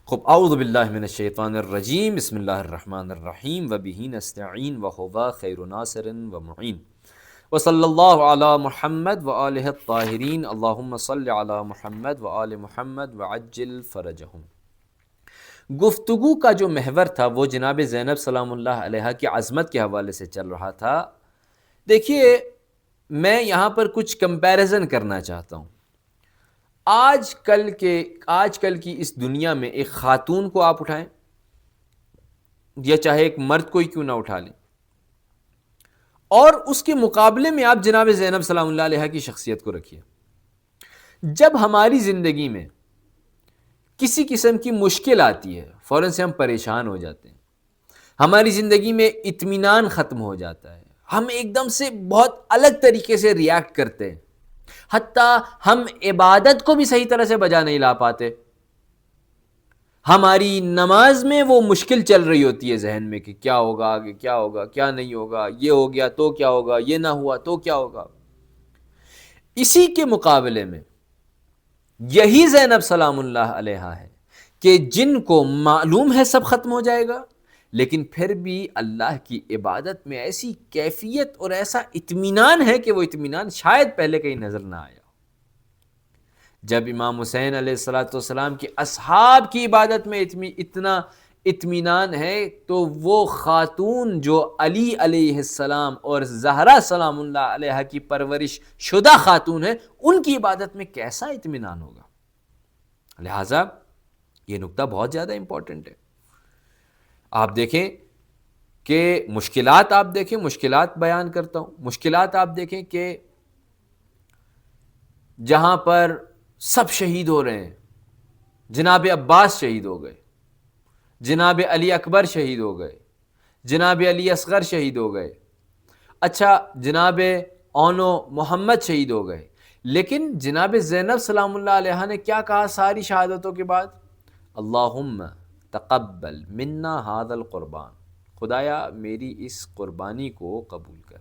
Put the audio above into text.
خب اعوذ باللہ من الشیطان الرجیم، بسم اللہ الرحمن الرحیم، وبہ نستعین وہو خیر ناصر ومعین، وصلی اللہ علی محمد وآلہ الطاہرین، اللہم صل علی محمد وآل محمد وعجل فرجہم۔ گفتگو کا جو محور تھا وہ جناب زینب سلام اللہ علیہا کی عظمت کے حوالے سے چل رہا تھا۔ دیکھیے، میں یہاں پر کچھ کمپیریزن کرنا چاہتا ہوں۔ آج کل کی اس دنیا میں ایک خاتون کو آپ اٹھائیں، یا چاہے ایک مرد کوئی کیوں نہ اٹھا لیں، اور اس کے مقابلے میں آپ جناب زینب سلام اللہ علیہ کی شخصیت کو رکھیے۔ جب ہماری زندگی میں کسی قسم کی مشکل آتی ہے، فوراً سے ہم پریشان ہو جاتے ہیں، ہماری زندگی میں اطمینان ختم ہو جاتا ہے، ہم ایک دم سے بہت الگ طریقے سے ریاکٹ کرتے ہیں، حتیٰ ہم عبادت کو بھی صحیح طرح سے بجا نہیں لا پاتے۔ ہماری نماز میں وہ مشکل چل رہی ہوتی ہے ذہن میں کہ کیا ہوگا آگے، کیا ہوگا، کیا نہیں ہوگا، یہ ہو گیا تو کیا ہوگا، یہ نہ ہوا تو کیا ہوگا۔ اسی کے مقابلے میں یہی زینب سلام اللہ علیہا ہے کہ جن کو معلوم ہے سب ختم ہو جائے گا، لیکن پھر بھی اللہ کی عبادت میں ایسی کیفیت اور ایسا اطمینان ہے کہ وہ اطمینان شاید پہلے کہیں نظر نہ آیا۔ جب امام حسین علیہ السلام کی اصحاب کی عبادت میں اتنا اطمینان ہے، تو وہ خاتون جو علی علیہ السلام اور زہرا سلام اللہ علیہ کی پرورش شدہ خاتون ہے، ان کی عبادت میں کیسا اطمینان ہوگا۔ لہٰذا یہ نکتہ بہت زیادہ امپورٹنٹ ہے۔ آپ دیکھیں کہ مشکلات بیان کرتا ہوں، مشکلات آپ دیکھیں کہ جہاں پر سب شہید ہو رہے ہیں، جناب عباس شہید ہو گئے، جناب علی اکبر شہید ہو گئے، جناب علی اصغر شہید ہو گئے، اچھا جناب اون و محمد شہید ہو گئے، لیکن جناب زینب سلام اللہ علیہ نے کیا کہا ساری شہادتوں کے بعد؟ اللہم تقبل منا ھذا القربان، خدایا میری اس قربانی کو قبول کر۔